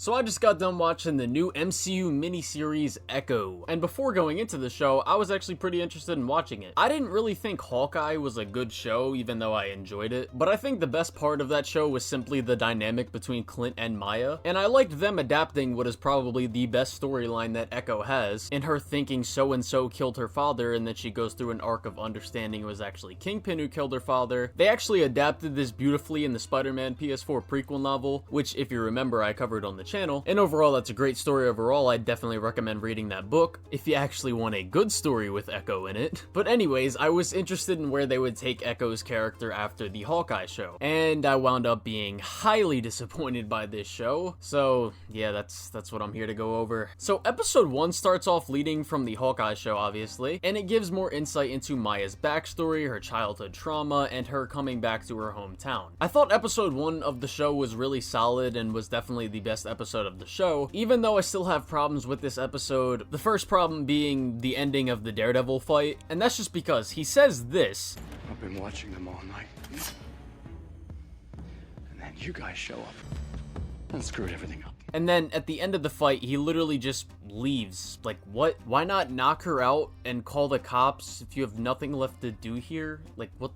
So I just got done watching the new MCU miniseries Echo, and before going into the show, I was actually pretty interested in watching it. I didn't really think Hawkeye was a good show, even though I enjoyed it, but I think the best part of that show was simply the dynamic between Clint and Maya, and I liked them adapting what is probably the best storyline that Echo has, in her thinking so-and-so killed her father, and then she goes through an arc of understanding it was actually Kingpin who killed her father. They actually adapted this beautifully in the Spider-Man PS4 prequel novel, which if you remember I covered on the channel, and overall that's a great story overall. I definitely recommend reading that book if you actually want a good story with Echo in it. But anyways, I was interested in where they would take Echo's character after the Hawkeye show, and I wound up being highly disappointed by this show, so yeah, that's what I'm here to go over. So episode 1 starts off leading from the Hawkeye show, obviously, and it gives more insight into Maya's backstory, her childhood trauma, and her coming back to her hometown. I thought episode 1 of the show was really solid and was definitely the best episode of the show, even though I still have problems with this episode. The first problem being the ending of the Daredevil fight, and that's just because he says this: I've been watching them all night. And then you guys show up and screwed everything up. And then at the end of the fight, he literally just leaves. Like, what? Why not knock her out and call the cops if you have nothing left to do here? Like, what?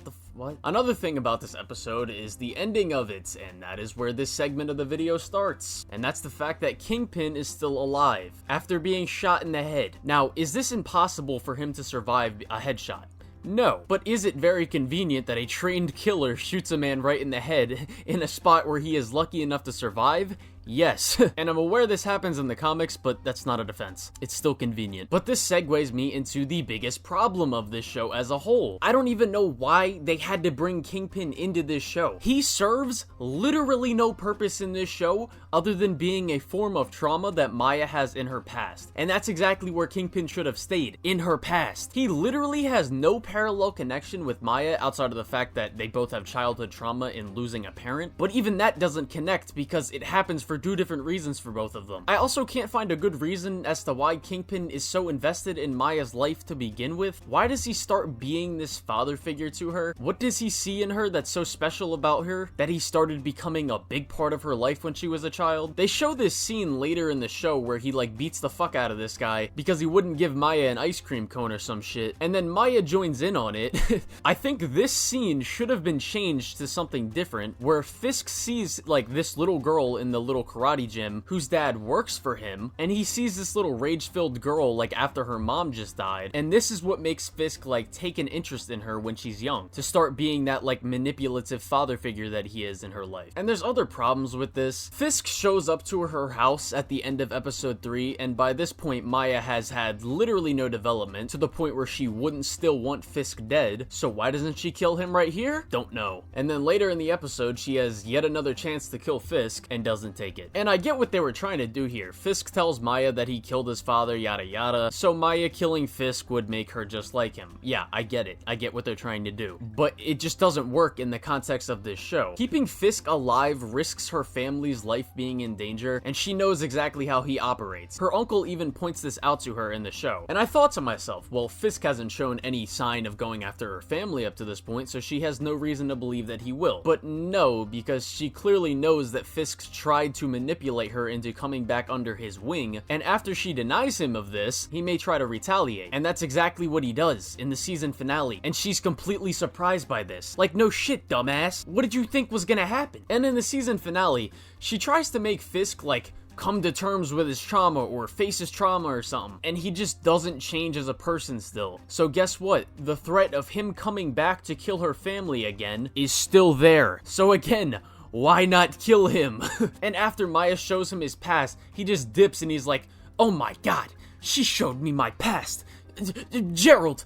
Another thing about this episode is the ending of it, and that is where this segment of the video starts. And that's the fact that Kingpin is still alive after being shot in the head. Now, is this impossible for him to survive a headshot? No, but is it very convenient that a trained killer shoots a man right in the head in a spot where he is lucky enough to survive? Yes, and I'm aware this happens in the comics, but that's not a defense. It's still convenient. But this segues me into the biggest problem of this show as a whole. I don't even know why they had to bring Kingpin into this show. He serves literally no purpose in this show other than being a form of trauma that Maya has in her past. And that's exactly where Kingpin should have stayed, in her past. He literally has no parallel connection with Maya outside of the fact that they both have childhood trauma in losing a parent, but even that doesn't connect because it happens for 2 different reasons for both of them. I also can't find a good reason as to why Kingpin is so invested in Maya's life to begin with. Why does he start being this father figure to her? What does he see in her that's so special about her that he started becoming a big part of her life when she was a child? They show this scene later in the show where he like beats the fuck out of this guy because he wouldn't give Maya an ice cream cone or some shit, and then Maya joins in on it. I think this scene should have been changed to something different, where Fisk sees like this little girl in the little karate gym whose dad works for him, and he sees this little rage-filled girl like after her mom just died, and this is what makes Fisk like take an interest in her when she's young, to start being that like manipulative father figure that he is in her life. And there's other problems with this. Fisk shows up to her house at the end of episode 3, and by this point Maya has had literally no development to the point where she wouldn't still want Fisk dead, so why doesn't she kill him right here? Don't know. And then later in the episode she has yet another chance to kill Fisk and doesn't take it. And I get what they were trying to do here. Fisk tells Maya that he killed his father, yada yada, so Maya killing Fisk would make her just like him. Yeah, I get it. I get what they're trying to do. But it just doesn't work in the context of this show. Keeping Fisk alive risks her family's life being in danger, and she knows exactly how he operates. Her uncle even points this out to her in the show. And I thought to myself, well, Fisk hasn't shown any sign of going after her family up to this point, so she has no reason to believe that he will. But no, because she clearly knows that Fisk tried to manipulate her into coming back under his wing, and after she denies him of this, he may try to retaliate. And that's exactly what he does in the season finale, and she's completely surprised by this. Like, no shit, dumbass. What did you think was gonna happen? And in the season finale, she tries to make Fisk, like, come to terms with his trauma or face his trauma or something, and he just doesn't change as a person still. So guess what? The threat of him coming back to kill her family again is still there. So again, why not kill him? And after Maya shows him his past, he just dips and he's like, oh my god, she showed me my past. Gerald,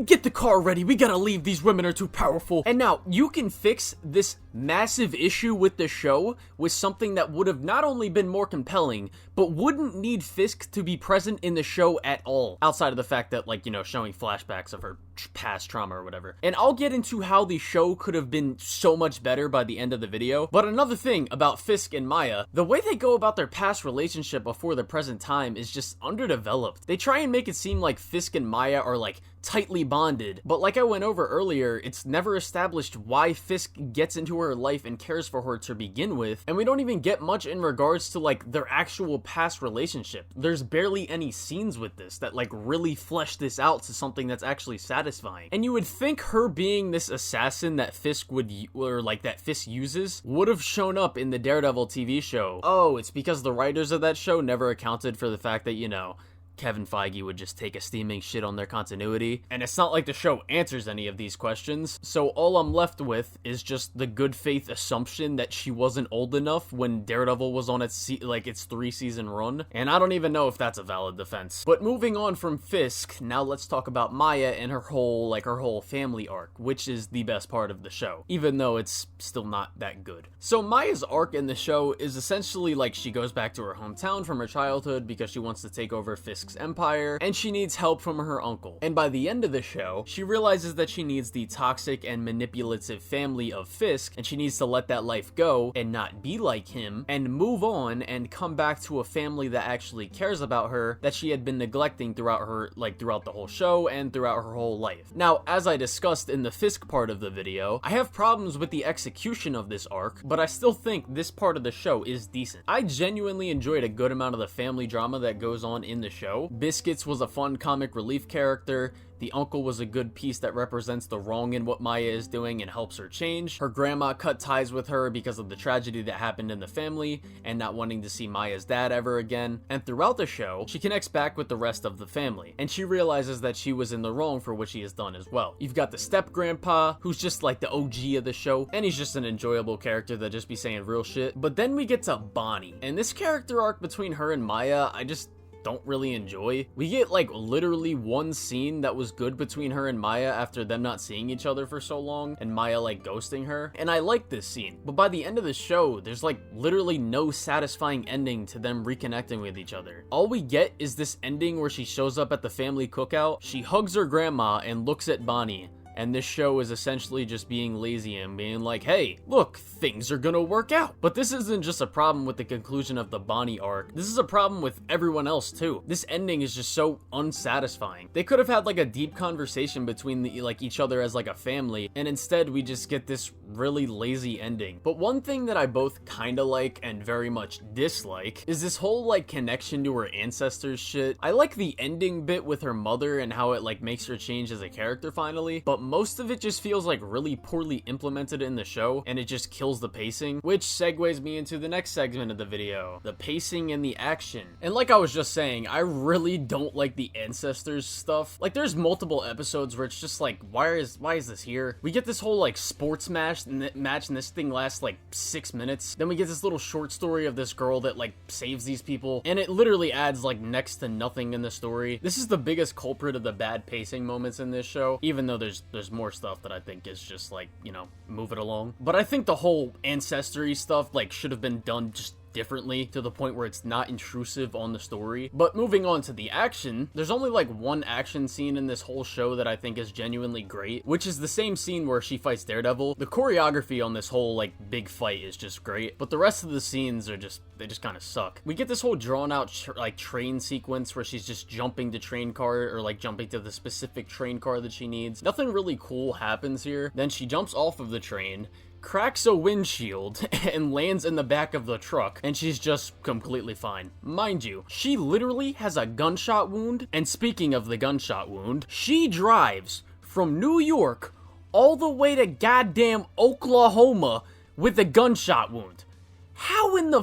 get the car ready, we gotta leave, these women are too powerful. And now, you can fix this massive issue with the show with something that would have not only been more compelling, but wouldn't need Fisk to be present in the show at all, outside of the fact that, like, you know, showing flashbacks of her past trauma or whatever. And I'll get into how the show could have been so much better by the end of the video. But another thing about Fisk and Maya, the way they go about their past relationship before the present time is just underdeveloped. They try and make it seem like Fisk and Maya are like tightly bonded, but like I went over earlier, it's never established why Fisk gets into her life and cares for her to begin with, and we don't even get much in regards to like their actual past relationship. There's barely any scenes with this that like really flesh this out to something that's actually satisfying. And you would think her being this assassin that Fisk would, or like that Fisk uses, would have shown up in the Daredevil TV show. Oh, it's because the writers of that show never accounted for the fact that, you know, Kevin Feige would just take a steaming shit on their continuity, and it's not like the show answers any of these questions, so all I'm left with is just the good faith assumption that she wasn't old enough when Daredevil was on its 3-season run, and I don't even know if that's a valid defense. But moving on from Fisk, now let's talk about Maya and her whole family arc, which is the best part of the show, even though it's still not that good. So Maya's arc in the show is essentially like she goes back to her hometown from her childhood because she wants to take over Fisk's empire, and she needs help from her uncle. And by the end of the show, she realizes that she needs the toxic and manipulative family of Fisk, and she needs to let that life go and not be like him, and move on and come back to a family that actually cares about her, that she had been neglecting throughout the whole show and throughout her whole life. Now, as I discussed in the Fisk part of the video, I have problems with the execution of this arc, but I still think this part of the show is decent. I genuinely enjoyed a good amount of the family drama that goes on in the show. Biscuits was a fun comic relief character. The uncle was a good piece that represents the wrong in what Maya is doing and helps her change. Her grandma cut ties with her because of the tragedy that happened in the family and not wanting to see Maya's dad ever again. And throughout the show, she connects back with the rest of the family, and she realizes that she was in the wrong for what she has done as well. You've got the step grandpa, who's just like the OG of the show, and he's just an enjoyable character that just be saying real shit. But then we get to Bonnie, and this character arc between her and Maya, I just don't really enjoy. We get like literally one scene that was good between her and Maya after them not seeing each other for so long and Maya like ghosting her, and I like this scene. But by the end of the show, there's like literally no satisfying ending to them reconnecting with each other. All we get is this ending where she shows up at the family cookout, she hugs her grandma and looks at Bonnie. And this show is essentially just being lazy and being like, hey, look, things are gonna work out. But this isn't just a problem with the conclusion of the Bonnie arc. This is a problem with everyone else too. This ending is just so unsatisfying. They could have had like a deep conversation between each other as like a family, and instead we just get this really lazy ending. But one thing that I both kinda like and very much dislike is this whole like connection to her ancestors shit. I like the ending bit with her mother and how it like makes her change as a character finally, but most of it just feels like really poorly implemented in the show, and it just kills the pacing, which segues me into the next segment of the video, the pacing and the action. And like I was just saying, I really don't like the ancestors stuff. Like there's multiple episodes where it's just like, why is this here? We get this whole like sports match and this thing lasts like 6 minutes. Then we get this little short story of this girl that like saves these people, and it literally adds like next to nothing in the story. This is the biggest culprit of the bad pacing moments in this show, even though there's more stuff that I think is just like, you know, move it along. But I think the whole ancestry stuff like should have been done just differently to the point where it's not intrusive on the story. But moving on to the action, there's only like one action scene in this whole show that I think is genuinely great, which is the same scene where she fights Daredevil. The choreography on this whole like big fight is just great, but the rest of the scenes are just, they just kind of suck. We get this whole drawn out train sequence where she's just jumping to train car, or like jumping to the specific train car that she needs. Nothing really cool happens here. Then she jumps off of the train, cracks a windshield, and lands in the back of the truck, and she's just completely fine. Mind you, she literally has a gunshot wound, and speaking of the gunshot wound, she drives from New York all the way to goddamn Oklahoma with a gunshot wound. How in the,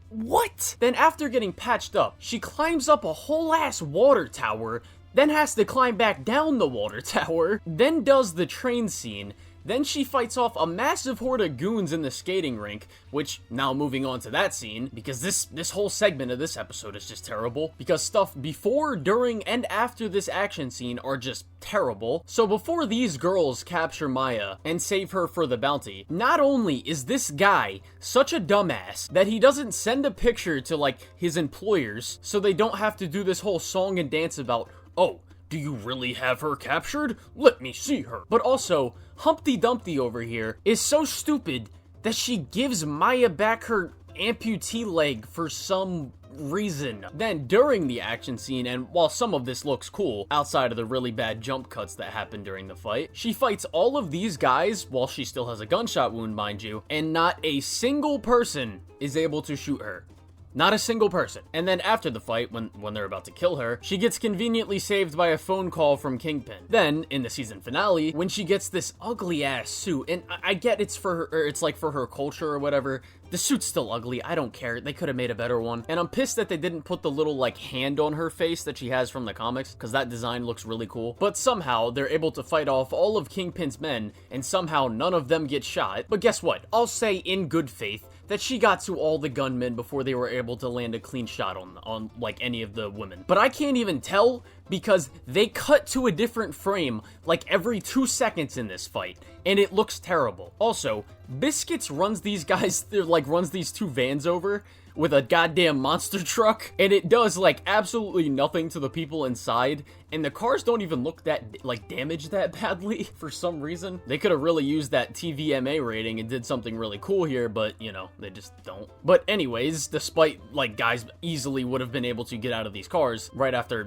what? Then after getting patched up, she climbs up a whole ass water tower, then has to climb back down the water tower, then does the train scene. Then she fights off a massive horde of goons in the skating rink, which, now moving on to that scene, because this whole segment of this episode is just terrible, because stuff before, during, and after this action scene are just terrible. So before these girls capture Maya and save her for the bounty, not only is this guy such a dumbass that he doesn't send a picture to, like, his employers so they don't have to do this whole song and dance about, oh, do you really have her captured? Let me see her. But also, Humpty Dumpty over here is so stupid that she gives Maya back her amputee leg for some reason. Then during the action scene, and while some of this looks cool, outside of the really bad jump cuts that happen during the fight, she fights all of these guys while she still has a gunshot wound, mind you, and not a single person is able to shoot her. Not a single person. And then after the fight, when they're about to kill her, she gets conveniently saved by a phone call from Kingpin. Then, in the season finale, when she gets this ugly-ass suit, and I get it's for her, or it's like for her culture or whatever, the suit's still ugly, I don't care, they could have made a better one. And I'm pissed that they didn't put the little, like, hand on her face that she has from the comics, because that design looks really cool. But somehow, they're able to fight off all of Kingpin's men, and somehow none of them get shot. But guess what? I'll say in good faith that she got to all the gunmen before they were able to land a clean shot on like any of the women. But I can't even tell because they cut to a different frame like every 2 seconds in this fight, and it looks terrible. Also, Biscuits runs these guys, runs these 2 vans over with a goddamn monster truck, and it does like absolutely nothing to the people inside, and the cars don't even look that like damaged that badly for some reason. They could have really used that TVMA rating and did something really cool here, but you know, they just don't. But anyways, despite like guys easily would have been able to get out of these cars right after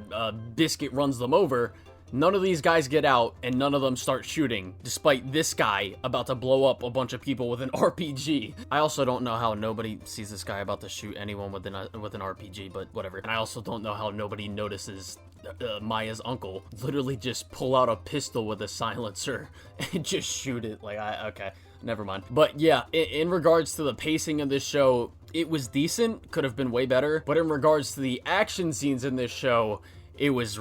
Biscuit runs them over, none of these guys get out, and none of them start shooting, despite this guy about to blow up a bunch of people with an RPG. I also don't know how nobody sees this guy about to shoot anyone with an RPG, but whatever. And I also don't know how nobody notices Maya's uncle literally just pull out a pistol with a silencer and just shoot it. Like, okay, never mind. But yeah, in regards to the pacing of this show, it was decent, could have been way better, but in regards to the action scenes in this show, it was,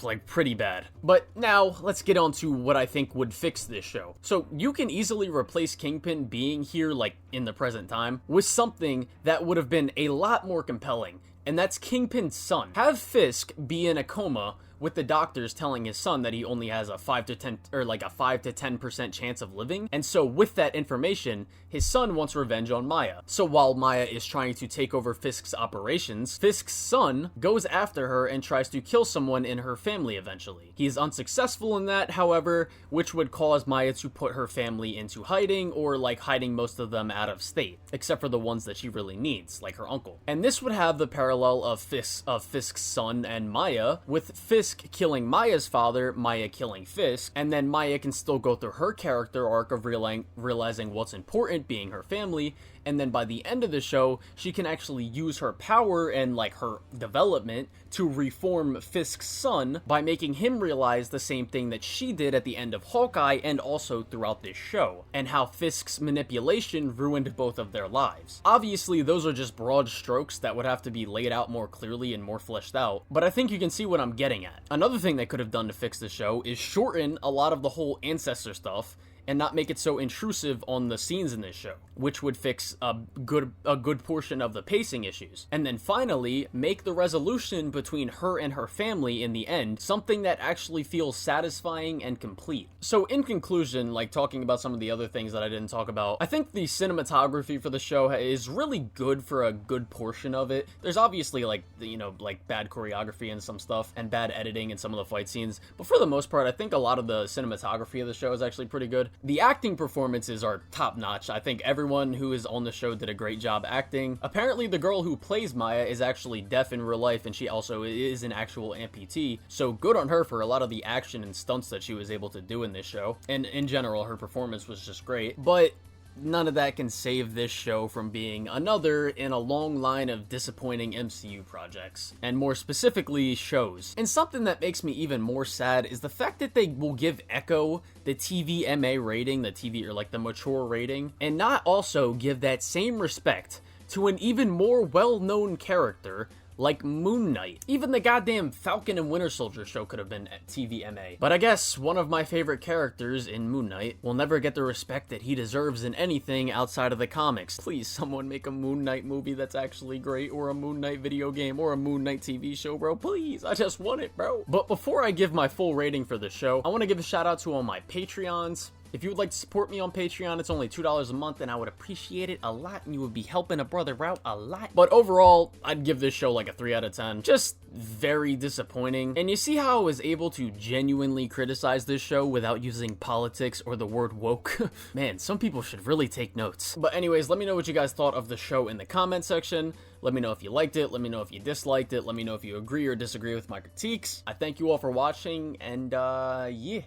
like, pretty bad. But now, let's get on to what I think would fix this show. So, you can easily replace Kingpin being here, like, in the present time, with something that would have been a lot more compelling, and that's Kingpin's son. Have Fisk be in a coma with the doctors telling his son that he only has a 5 to 10% chance of living. And so with that information, his son wants revenge on Maya. So while Maya is trying to take over Fisk's operations, Fisk's son goes after her and tries to kill someone in her family eventually. He is unsuccessful in that, however, which would cause Maya to put her family into hiding, or like hiding most of them out of state, except for the ones that she really needs, like her uncle. And this would have the parallel of Fisk's son and Maya, with Fisk killing Maya's father, Maya killing Fisk, and then Maya can still go through her character arc of realizing what's important, being her family, and then by the end of the show, she can actually use her power and like her development to reform Fisk's son by making him realize the same thing that she did at the end of Hawkeye and also throughout this show, and how Fisk's manipulation ruined both of their lives. Obviously, those are just broad strokes that would have to be laid out more clearly and more fleshed out, but I think you can see what I'm getting at. Another thing they could have done to fix the show is shorten a lot of the whole ancestor stuff and not make it so intrusive on the scenes in this show, which would fix a good portion of the pacing issues. And then finally, make the resolution between her and her family in the end something that actually feels satisfying and complete. So in conclusion, like talking about some of the other things that I didn't talk about, I think the cinematography for the show is really good for a good portion of it. There's obviously like, you know, like bad choreography and some stuff, and bad editing in some of the fight scenes, but for the most part, I think a lot of the cinematography of the show is actually pretty good. The acting performances are top-notch. I think everyone who is on the show did a great job acting. Apparently, the girl who plays Maya is actually deaf in real life, and she also is an actual amputee, so good on her for a lot of the action and stunts that she was able to do in this show. And in general, her performance was just great. But none of that can save this show from being another in a long line of disappointing MCU projects, and more specifically, shows. And something that makes me even more sad is the fact that they will give Echo the TVMA rating, the TV, or like the mature rating, and not also give that same respect to an even more well-known character like Moon Knight. Even the goddamn Falcon and Winter Soldier show could have been at TVMA. But I guess one of my favorite characters in Moon Knight will never get the respect that he deserves in anything outside of the comics. Please, someone make a Moon Knight movie that's actually great, or a Moon Knight video game, or a Moon Knight TV show, bro. Please, I just want it, bro. But before I give my full rating for the show, I want to give a shout out to all my Patreons. If you would like to support me on Patreon, it's only $2 a month, and I would appreciate it a lot, and you would be helping a brother out a lot. But overall, I'd give this show like a 3 out of 10. Just very disappointing. And you see how I was able to genuinely criticize this show without using politics or the word woke? Man, some people should really take notes. But anyways, let me know what you guys thought of the show in the comment section. Let me know if you liked it. Let me know if you disliked it. Let me know if you agree or disagree with my critiques. I thank you all for watching, and yeah.